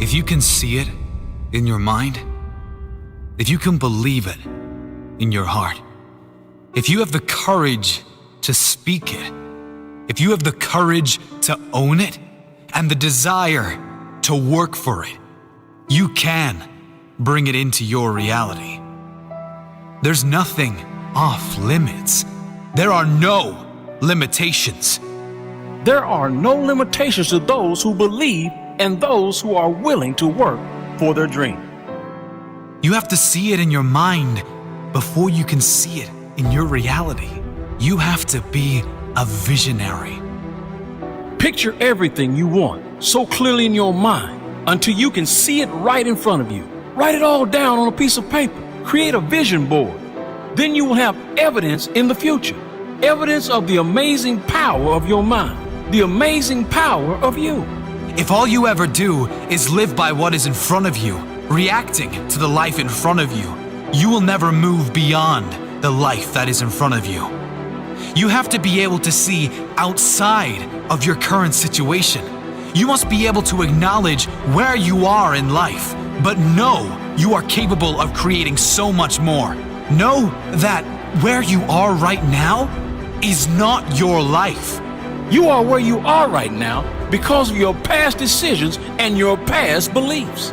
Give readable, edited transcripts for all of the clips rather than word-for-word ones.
If you can see it in your mind, if you can believe it in your heart, if you have the courage to speak it, if you have the courage to own it and the desire to work for it, you can bring it into your reality. There's nothing off limits. There are no limitations. There are no limitations to those who believe and those who are willing to work for their dream. You have to see it in your mind before you can see it in your reality. You have to be a visionary. Picture everything you want so clearly in your mind until you can see it right in front of you. Write it all down on a piece of paper. Create a vision board. Then you will have evidence in the future. Evidence of the amazing power of your mind. The amazing power of you. If all you ever do is live by what is in front of you, reacting to the life in front of you, you will never move beyond the life that is in front of you. You have to be able to see outside of your current situation. You must be able to acknowledge where you are in life, but know you are capable of creating so much more. Know that where you are right now is not your life. You are where you are right now because of your past decisions and your past beliefs.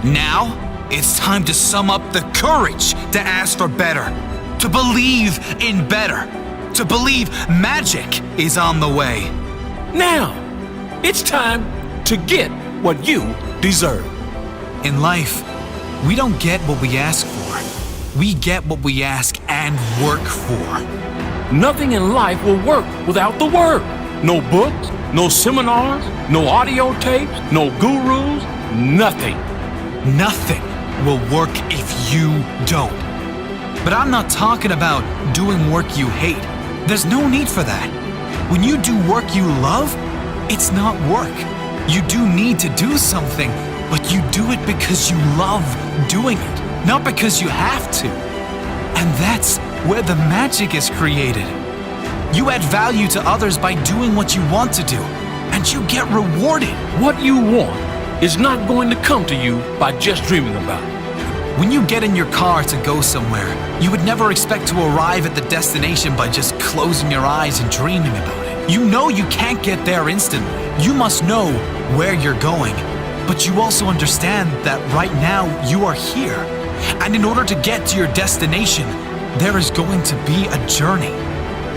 Now, it's time to sum up the courage to ask for better, to believe in better, to believe magic is on the way. Now, it's time to get what you deserve. In life, we don't get what we ask for. We get what we ask and work for. Nothing in life will work without the work. No books, no seminars, no audio tapes, no gurus, nothing. Nothing will work if you don't. But I'm not talking about doing work you hate. There's no need for that. When you do work you love, it's not work. You do need to do something, but you do it because you love doing it, not because you have to. And that's where the magic is created. You add value to others by doing what you want to do, and you get rewarded. What you want is not going to come to you by just dreaming about it. When you get in your car to go somewhere, you would never expect to arrive at the destination by just closing your eyes and dreaming about it. You know you can't get there instantly. You must know where you're going, but you also understand that right now you are here. And in order to get to your destination, there is going to be a journey.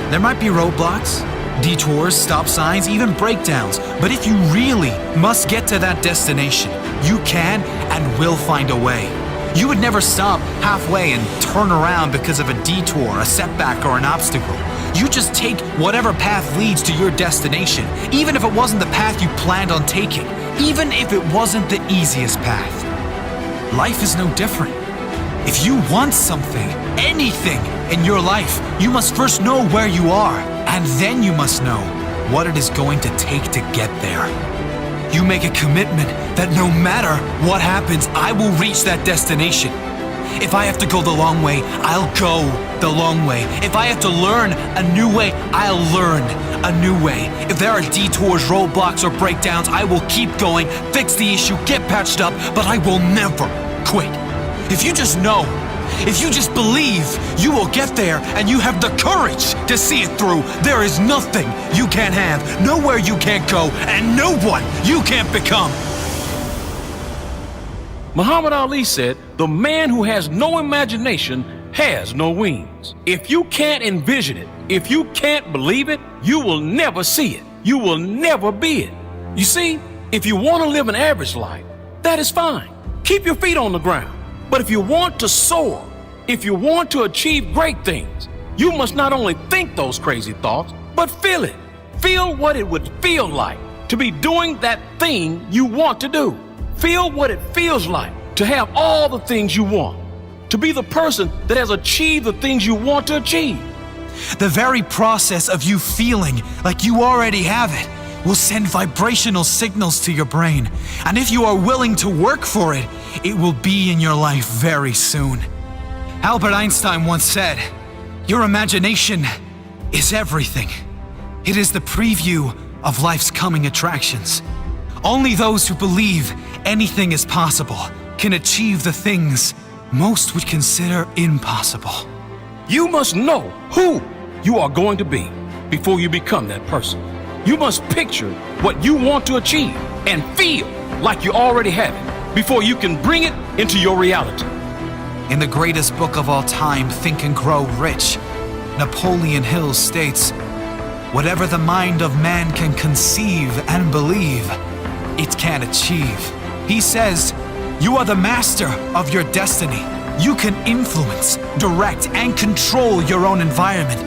There might be roadblocks, detours, stop signs, even breakdowns. But if you really must get to that destination, you can and will find a way. You would never stop halfway and turn around because of a detour, a setback, or an obstacle. You just take whatever path leads to your destination, even if it wasn't the path you planned on taking, even if it wasn't the easiest path. Life is no different. If you want something, anything in your life, you must first know where you are, and then you must know what it is going to take to get there. You make a commitment that no matter what happens, I will reach that destination. If I have to go the long way, I'll go the long way. If I have to learn a new way, I'll learn a new way. If there are detours, roadblocks, or breakdowns, I will keep going, fix the issue, get patched up, but I will never quit. If you just know, if you just believe, you will get there and you have the courage to see it through. There is nothing you can't have, nowhere you can't go, and no one you can't become. Muhammad Ali said, "The man who has no imagination has no wings." If you can't envision it, if you can't believe it, you will never see it. You will never be it. You see, if you want to live an average life, that is fine. Keep your feet on the ground. But if you want to soar, if you want to achieve great things, you must not only think those crazy thoughts, but feel it. Feel what it would feel like to be doing that thing you want to do. Feel what it feels like to have all the things you want, to be the person that has achieved the things you want to achieve. The very process of you feeling like you already have it will send vibrational signals to your brain. And if you are willing to work for it, it will be in your life very soon. Albert Einstein once said, "Your imagination is everything. It is the preview of life's coming attractions. Only those who believe anything is possible can achieve the things most would consider impossible. You must know who you are going to be before you become that person. You must picture what you want to achieve and feel like you already have it before you can bring it into your reality. In the greatest book of all time, Think and Grow Rich, Napoleon Hill states, "Whatever the mind of man can conceive and believe, it can achieve." He says, "You are the master of your destiny. You can influence, direct, and control your own environment.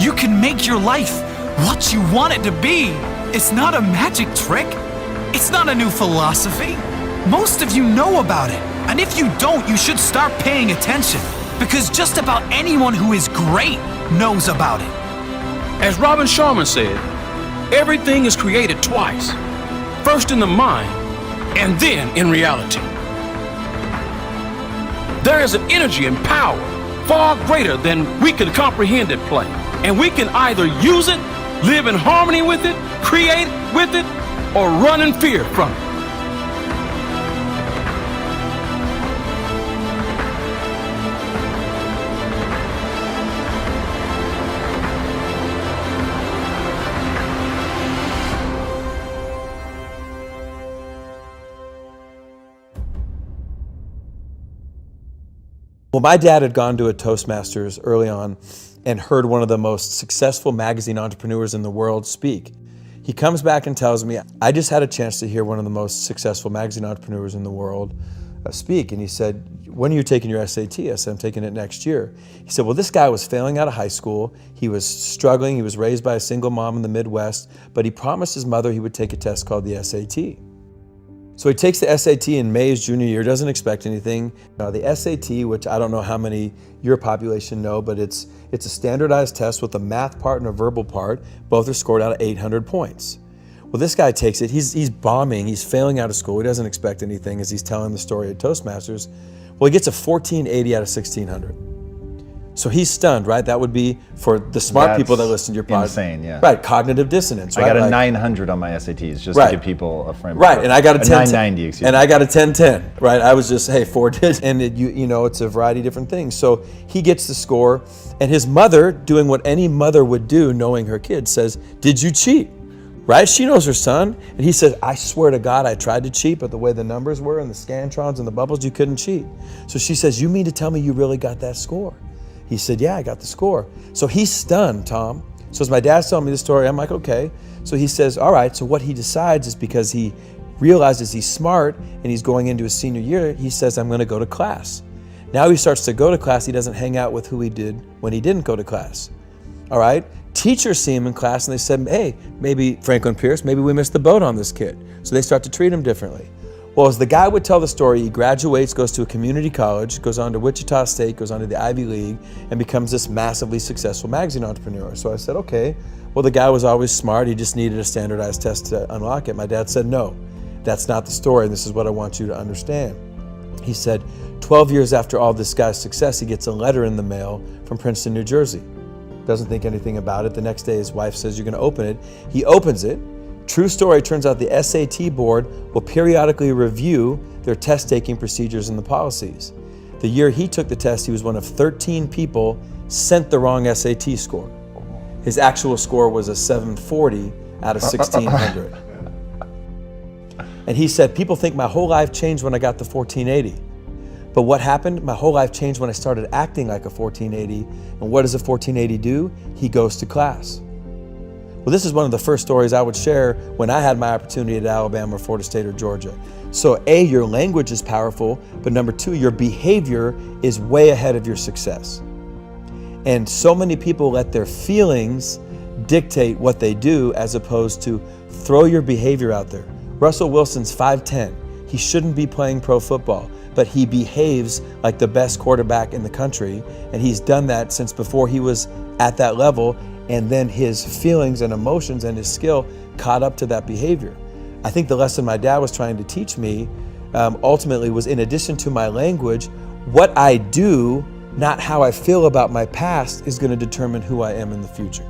You can make your life what you want it to be." It's not a magic trick. It's not a new philosophy. Most of you know about it. And if you don't, you should start paying attention, because just about anyone who is great knows about it. As Robin Sharma said, everything is created twice. First in the mind, and then in reality. There is an energy and power far greater than we can comprehend at play. And we can either use it, live in harmony with it, create with it, or run in fear from it. Well, my dad had gone to a Toastmasters early on and heard one of the most successful magazine entrepreneurs in the world speak. He comes back and tells me, "I just had a chance to hear one of the most successful magazine entrepreneurs in the world speak." And he said, "When are you taking your SAT?" I said, "I'm taking it next year." He said, "Well, this guy was failing out of high school. He was struggling. He was raised by a single mom in the Midwest, but he promised his mother he would take a test called the SAT." So he takes the SAT in May, his junior year, doesn't expect anything. The SAT, which I don't know how many your population know, but it's a standardized test with a math part and a verbal part. Both are scored out of 800 points. Well, this guy takes it, he's bombing, he's failing out of school, he doesn't expect anything as he's telling the story at Toastmasters. Well, he gets a 1480 out of 1600. So he's stunned, right? That would be for the smart people that listen to your podcast. Insane, yeah. Right, cognitive dissonance, right? I got a 900 on my SATs, just to give people a framework. Right, and I got a 990, excuse me. And I got a 1010, right? I was just, hey, 4 digits, and you know, it's a variety of different things. So he gets the score, and his mother, doing what any mother would do, knowing her kid, says, "Did you cheat?" Right? She knows her son, and he says, "I swear to God, I tried to cheat, but the way the numbers were and the scantrons and the bubbles, you couldn't cheat." So she says, "You mean to tell me you really got that score?" He said, "Yeah, I got the score." So he's stunned, Tom. So as my dad's telling me the story, I'm like, okay. So he says, all right, so what he decides is, because he realizes he's smart and he's going into his senior year, he says, "I'm gonna go to class." Now he starts to go to class. He doesn't hang out with who he did when he didn't go to class. All right, teachers see him in class and they said, "Hey, maybe Franklin Pierce, maybe we missed the boat on this kid." So they start to treat him differently. Well, as the guy would tell the story, he graduates, goes to a community college, goes on to Wichita State, goes on to the Ivy League, and becomes this massively successful magazine entrepreneur. So I said, okay, well, the guy was always smart. He just needed a standardized test to unlock it. My dad said, "No, that's not the story. And this is what I want you to understand." He said, 12 years after all this guy's success, he gets a letter in the mail from Princeton, New Jersey. Doesn't think anything about it. The next day, his wife says, "You're going to open it." He opens it. True story, turns out the SAT board will periodically review their test-taking procedures and the policies. The year he took the test, he was one of 13 people sent the wrong SAT score. His actual score was a 740 out of 1600. And he said, "People think my whole life changed when I got the 1480. But what happened? My whole life changed when I started acting like a 1480. And what does a 1480 do? He goes to class." Well, this is one of the first stories I would share when I had my opportunity at Alabama or Florida State or Georgia. So A, your language is powerful, but number two, your behavior is way ahead of your success. And so many people let their feelings dictate what they do, as opposed to throw your behavior out there. Russell Wilson's 5'10". He shouldn't be playing pro football, but he behaves like the best quarterback in the country. And he's done that since before he was at that level. And then his feelings and emotions and his skill caught up to that behavior. I think the lesson my dad was trying to teach me ultimately was, in addition to my language, what I do, not how I feel about my past, is going to determine who I am in the future.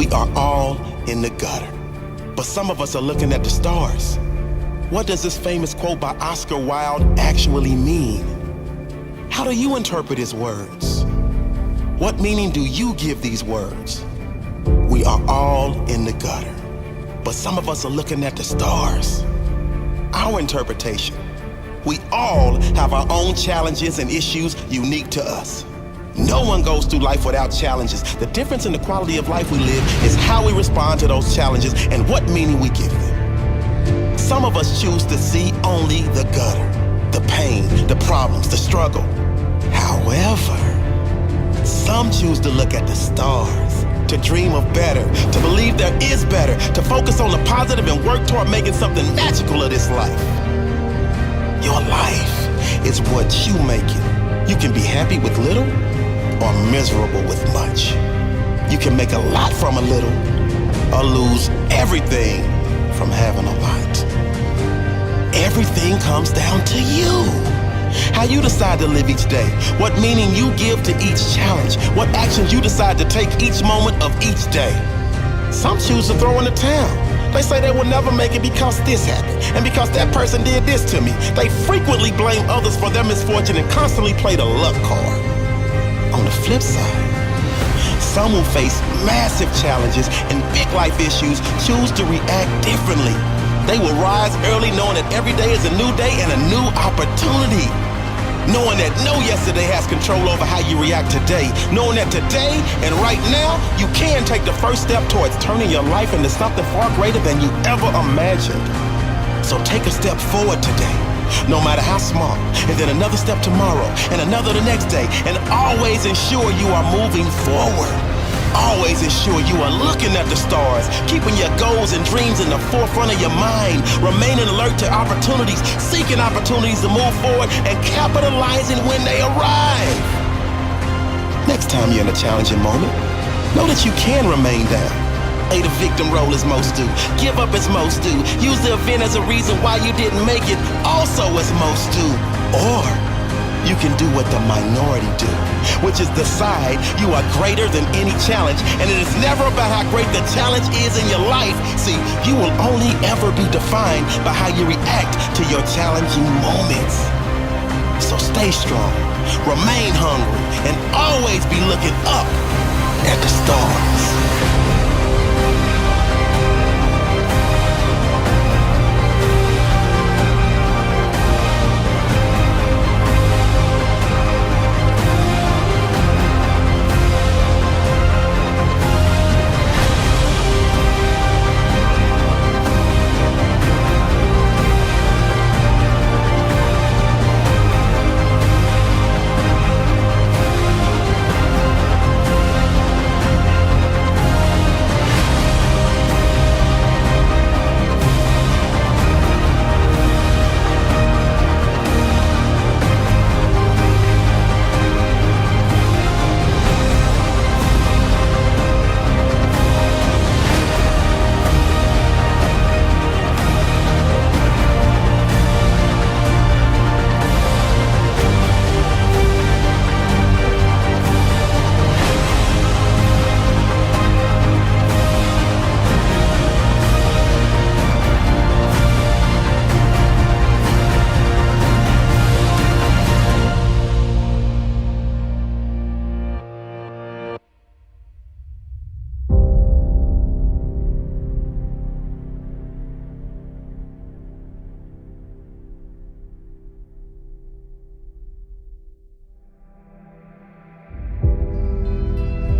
We are all in the gutter, but some of us are looking at the stars. What does this famous quote by Oscar Wilde actually mean? How do you interpret his words? What meaning do you give these words? We are all in the gutter, but some of us are looking at the stars. Our interpretation: we all have our own challenges and issues unique to us. No one goes through life without challenges. The difference in the quality of life we live is how we respond to those challenges and what meaning we give them. Some of us choose to see only the gutter, the pain, the problems, the struggle. However, some choose to look at the stars, to dream of better, to believe there is better, to focus on the positive and work toward making something magical of this life. Your life is what you make it. You can be happy with little or miserable with much. You can make a lot from a little or lose everything from having a lot. Everything comes down to you. How you decide to live each day, what meaning you give to each challenge, what actions you decide to take each moment of each day. Some choose to throw in the towel. They say they will never make it because this happened, and because that person did this to me. They frequently blame others for their misfortune and constantly play the luck card. On the flip side, some who face massive challenges and big life issues choose to react differently. They will rise early knowing that every day is a new day and a new opportunity. Knowing that no yesterday has control over how you react today. Knowing that today and right now, you can take the first step towards turning your life into something far greater than you ever imagined. So take a step forward today, no matter how small, and then another step tomorrow, and another the next day, and always ensure you are moving forward. Always ensure you are looking at the stars, keeping your goals and dreams in the forefront of your mind, remaining alert to opportunities, seeking opportunities to move forward, and capitalizing when they arrive. Next time you're in a challenging moment, know that you can remain down. Play the victim role as most do. Give up as most do. Use the event as a reason why you didn't make it, also as most do. Or you can do what the minority do, which is decide you are greater than any challenge, and it is never about how great the challenge is in your life. See, you will only ever be defined by how you react to your challenging moments. So stay strong, remain hungry, and always be looking up at the stars.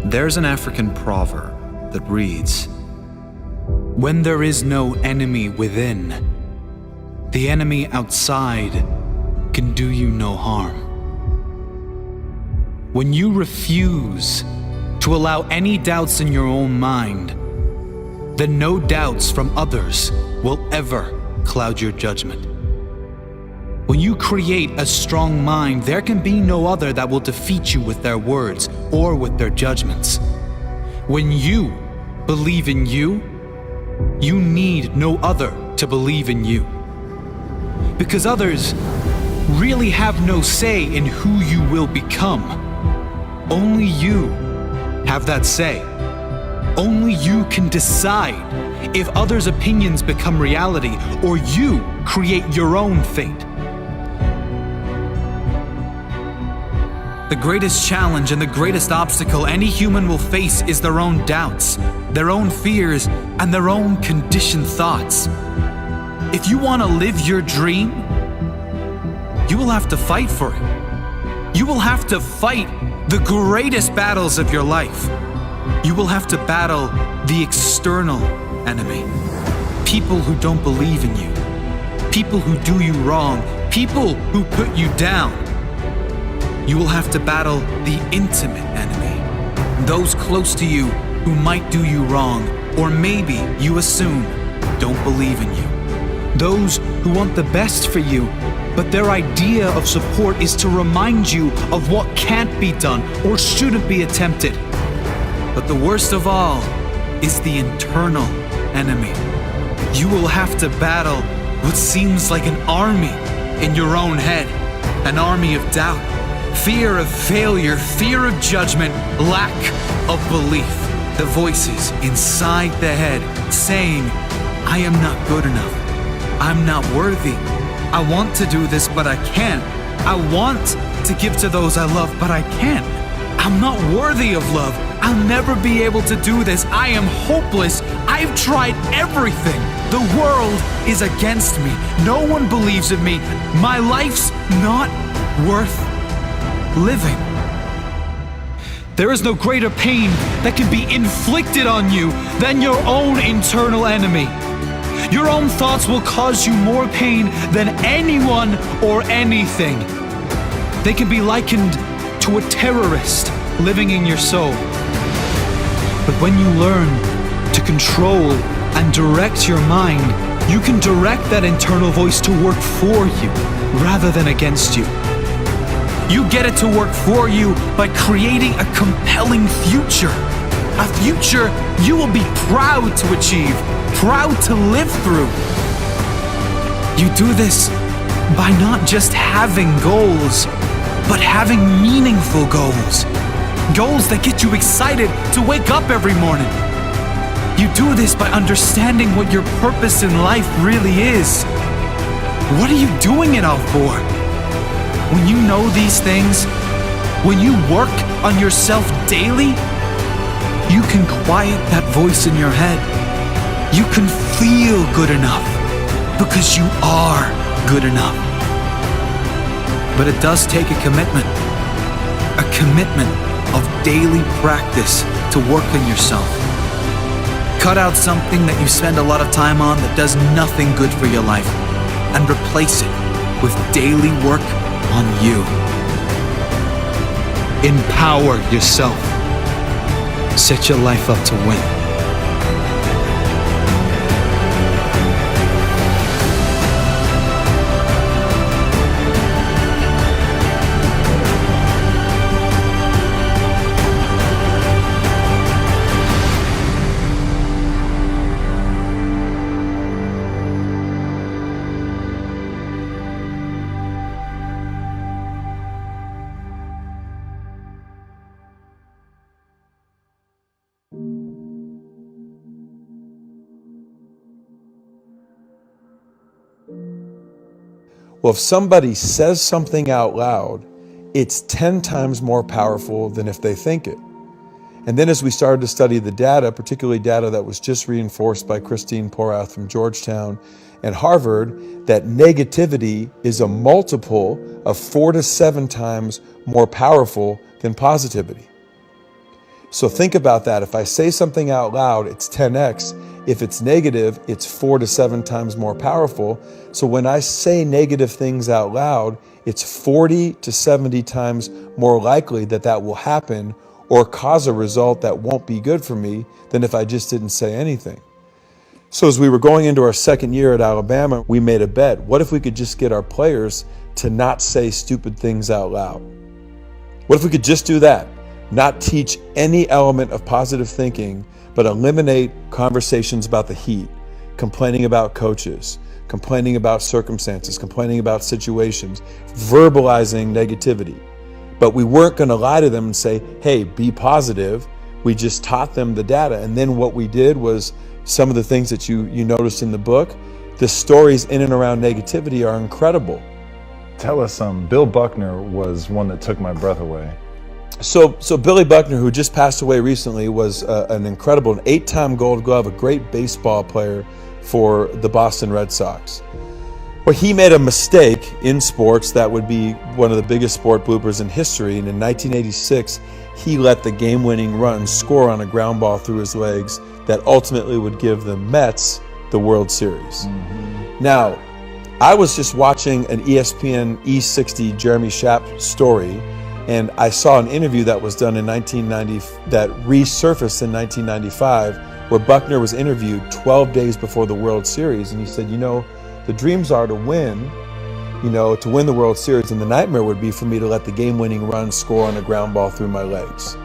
There's an African proverb that reads, "When there is no enemy within, the enemy outside can do you no harm." When you refuse to allow any doubts in your own mind, then no doubts from others will ever cloud your judgment. When you create a strong mind, there can be no other that will defeat you with their words or with their judgments. When you believe in you, you need no other to believe in you. Because others really have no say in who you will become. Only you have that say. Only you can decide if others' opinions become reality or you create your own fate. The greatest challenge and the greatest obstacle any human will face is their own doubts, their own fears, and their own conditioned thoughts. If you want to live your dream, you will have to fight for it. You will have to fight the greatest battles of your life. You will have to battle the external enemy. People who don't believe in you. People who do you wrong. People who put you down. You will have to battle the intimate enemy. Those close to you who might do you wrong, or maybe you assume don't believe in you. Those who want the best for you, but their idea of support is to remind you of what can't be done or shouldn't be attempted. But the worst of all is the internal enemy. You will have to battle what seems like an army in your own head, an army of doubt. Fear of failure, fear of judgment, lack of belief. The voices inside the head saying, I am not good enough. I'm not worthy. I want to do this, but I can't. I want to give to those I love, but I can't. I'm not worthy of love. I'll never be able to do this. I am hopeless. I've tried everything. The world is against me. No one believes in me. My life's not worth living. There is no greater pain that can be inflicted on you than your own internal enemy. Your own thoughts will cause you more pain than anyone or anything. They can be likened to a terrorist living in your soul. But when you learn to control and direct your mind, you can direct that internal voice to work for you rather than against you. You get it to work for you by creating a compelling future. A future you will be proud to achieve, proud to live through. You do this by not just having goals, but having meaningful goals. Goals that get you excited to wake up every morning. You do this by understanding what your purpose in life really is. What are you doing it all for? When you know these things, when you work on yourself daily, you can quiet that voice in your head. You can feel good enough because you are good enough. But it does take a commitment of daily practice to work on yourself. Cut out something that you spend a lot of time on that does nothing good for your life and replace it with daily work on you. Empower yourself. Set your life up to win. Well, if somebody says something out loud, it's 10 times more powerful than if they think it. And then as we started to study the data, particularly data that was just reinforced by Christine Porath from Georgetown and Harvard, that negativity is a multiple of 4 to 7 times more powerful than positivity. So think about that. If I say something out loud, it's 10x. If it's negative, it's 4 to 7 times more powerful. So when I say negative things out loud, it's 40 to 70 times more likely that that will happen or cause a result that won't be good for me than if I just didn't say anything. So as we were going into our second year at Alabama, we made a bet. What if we could just get our players to not say stupid things out loud? What if we could just do that? Not teach any element of positive thinking, but eliminate conversations about the heat, complaining about coaches, complaining about circumstances, complaining about situations, verbalizing negativity. But we weren't going to lie to them and say, hey, be positive. We just taught them the data. And then what we did was some of the things that you noticed in the book, the stories in and around negativity are incredible. Tell us some. Bill Buckner was one that took my breath away. So Billy Buckner, who just passed away recently, was an incredible, an 8-time Gold Glove, a great baseball player for the Boston Red Sox. Well, he made a mistake in sports that would be one of the biggest sport bloopers in history. And in 1986, he let the game-winning run score on a ground ball through his legs that ultimately would give the Mets the World Series. Mm-hmm. Now, I was just watching an ESPN E60 Jeremy Schaap story, and I saw an interview that was done in 1990 that resurfaced in 1995, where Buckner was interviewed 12 days before the World Series, and he said, the dreams are to win the World Series, and the nightmare would be for me to let the game-winning run score on a ground ball through my legs.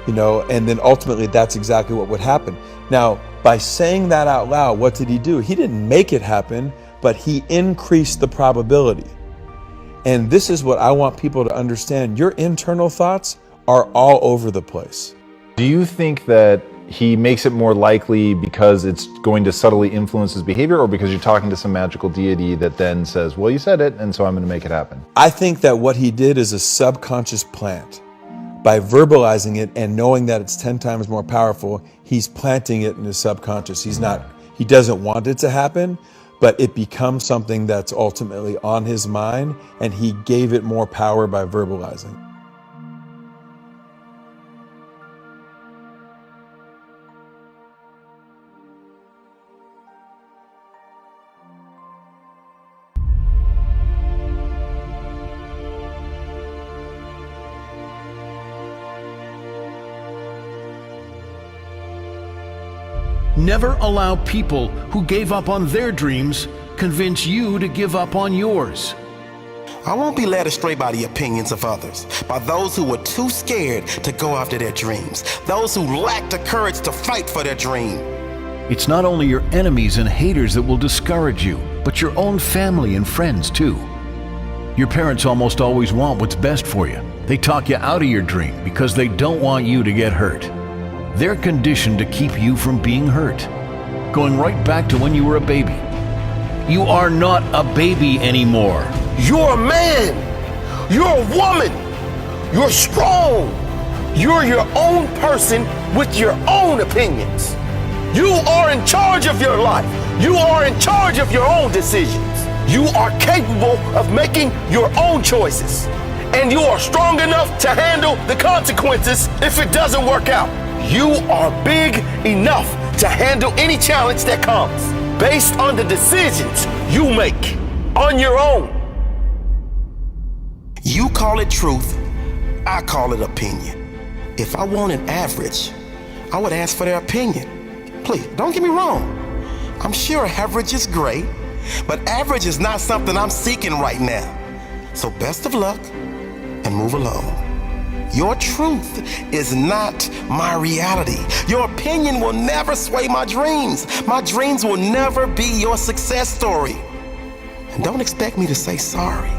And then ultimately that's exactly what would happen. Now, by saying that out loud, what did he do? He didn't make it happen, but he increased the probability. And this is what I want people to understand. Your internal thoughts are all over the place. Do you think that he makes it more likely because it's going to subtly influence his behavior, or because you're talking to some magical deity that then says, well, you said it, and so I'm going to make it happen? I think that what he did is a subconscious plant. By verbalizing it and knowing that it's 10 times more powerful, he's planting it in his subconscious. He doesn't want it to happen, but it becomes something that's ultimately on his mind, and he gave it more power by verbalizing. Never allow people who gave up on their dreams convince you to give up on yours. I won't be led astray by the opinions of others, by those who were too scared to go after their dreams, those who lacked the courage to fight for their dream. It's not only your enemies and haters that will discourage you, but your own family and friends too. Your parents almost always want what's best for you. They talk you out of your dream because they don't want you to get hurt. They're conditioned to keep you from being hurt, going right back to when you were a baby. You are not a baby anymore. You're a man. You're a woman. You're strong. You're your own person with your own opinions. You are in charge of your life. You are in charge of your own decisions. You are capable of making your own choices. And you are strong enough to handle the consequences if it doesn't work out. You are big enough to handle any challenge that comes based on the decisions you make on your own. You call it truth, I call it opinion. If I wanted average, I would ask for their opinion. Please, don't get me wrong. I'm sure average is great, but average is not something I'm seeking right now. So best of luck and move along. Your truth is not my reality. Your opinion will never sway my dreams. My dreams will never be your success story. And don't expect me to say sorry,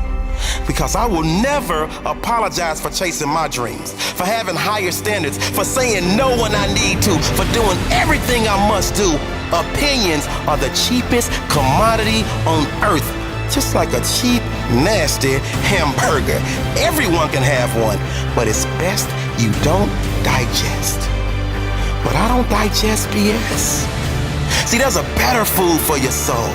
because I will never apologize for chasing my dreams, for having higher standards, for saying no when I need to, for doing everything I must do. Opinions are the cheapest commodity on earth. Just like a cheap, nasty hamburger. Everyone can have one, but it's best you don't digest. But I don't digest BS. See, there's a better food for your soul,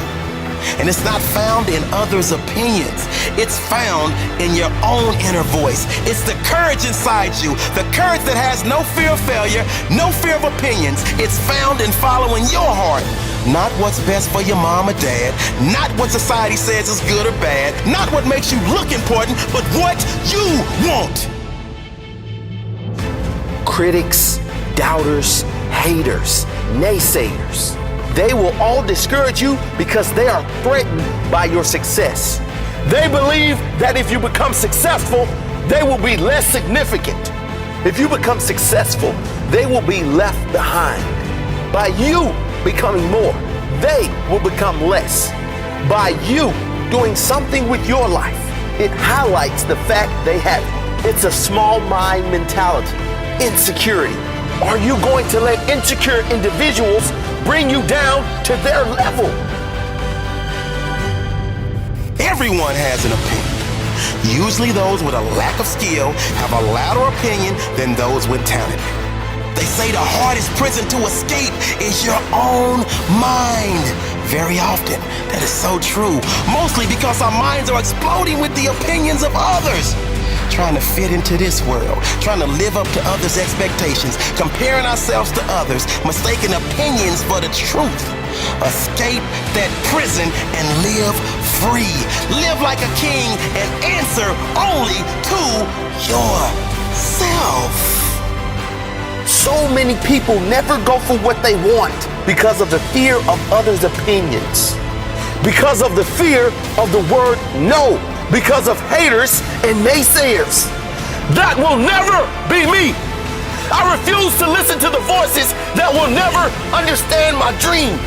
and it's not found in others' opinions. It's found in your own inner voice. It's the courage inside you, the courage that has no fear of failure, no fear of opinions. It's found in following your heart. Not what's best for your mom or dad, not what society says is good or bad, not what makes you look important, but what you want. Critics, doubters, haters, naysayers, they will all discourage you because they are threatened by your success. They believe that if you become successful, they will be less significant. If you become successful, they will be left behind. By you becoming more, they will become less. By you doing something with your life, it highlights the fact they have it. It's a small mind mentality, insecurity, are you going to let insecure individuals bring you down to their level? Everyone has an opinion. Usually those with a lack of skill have a louder opinion than those with talent. They say the hardest prison to escape is your own mind. Very often, that is so true. Mostly because our minds are exploding with the opinions of others. Trying to fit into this world, trying to live up to others' expectations, comparing ourselves to others, mistaking opinions for the truth. Escape that prison and live free. Live like a king and answer only to yourself. So many people never go for what they want because of the fear of others' opinions, because of the fear of the word no, because of haters and naysayers. That will never be me. I refuse to listen to the voices that will never understand my dream.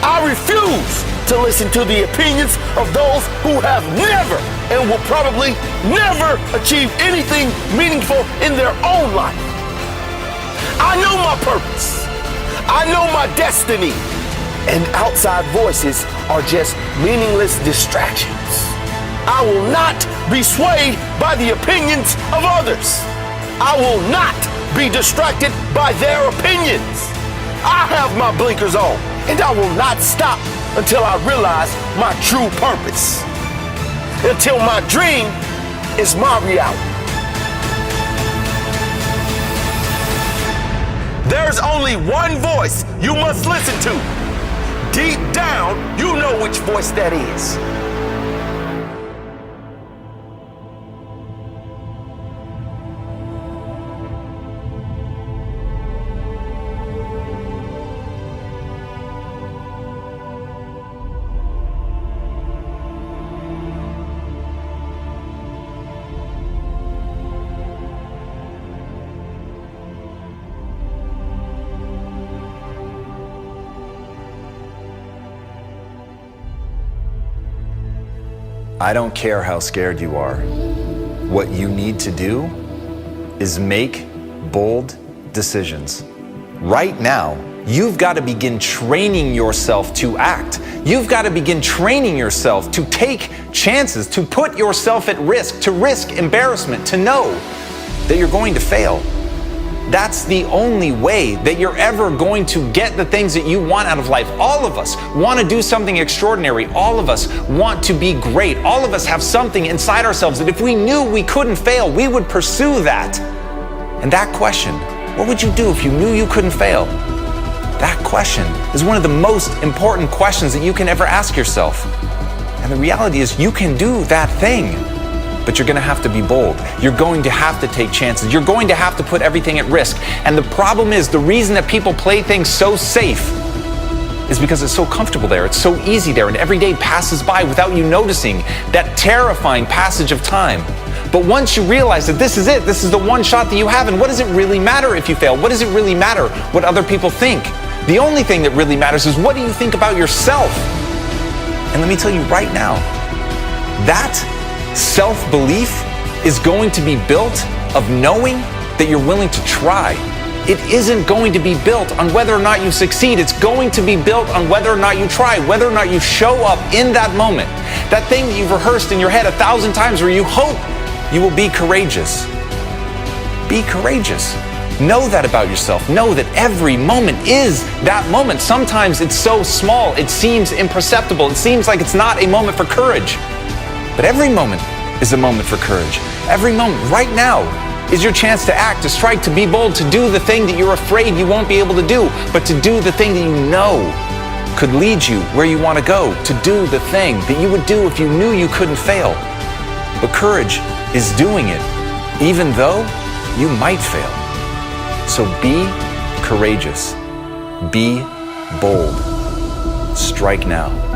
I refuse to listen to the opinions of those who have never and will probably never achieve anything meaningful in their own life. I know my purpose. I know my destiny. And outside voices are just meaningless distractions. I will not be swayed by the opinions of others. I will not be distracted by their opinions. I have my blinkers on, and I will not stop until I realize my true purpose. Until my dream is my reality. There's only one voice you must listen to. Deep down, you know which voice that is. I don't care how scared you are. What you need to do is make bold decisions. Right now, you've got to begin training yourself to act. You've got to begin training yourself to take chances, to put yourself at risk, to risk embarrassment, to know that you're going to fail. That's the only way that you're ever going to get the things that you want out of life. All of us want to do something extraordinary. All of us want to be great. All of us have something inside ourselves that if we knew we couldn't fail, we would pursue that. And that question, what would you do if you knew you couldn't fail? That question is one of the most important questions that you can ever ask yourself. And the reality is you can do that thing. But you're going to have to be bold. You're going to have to take chances. You're going to have to put everything at risk. And the problem is, the reason that people play things so safe is because it's so comfortable there. It's so easy there. And every day passes by without you noticing that terrifying passage of time. But once you realize that this is it, this is the one shot that you have, and what does it really matter if you fail? What does it really matter what other people think? The only thing that really matters is, what do you think about yourself? And let me tell you right now, that self-belief is going to be built of knowing that you're willing to try. It isn't going to be built on whether or not you succeed. It's going to be built on whether or not you try, whether or not you show up in that moment. That thing that you've rehearsed in your head 1,000 times where you hope you will be courageous. Be courageous. Know that about yourself. Know that every moment is that moment. Sometimes it's so small, it seems imperceptible. It seems like it's not a moment for courage. But every moment is a moment for courage. Every moment, right now, is your chance to act, to strike, to be bold, to do the thing that you're afraid you won't be able to do, but to do the thing that you know could lead you where you want to go, to do the thing that you would do if you knew you couldn't fail. But courage is doing it, even though you might fail. So be courageous. Be bold. Strike now.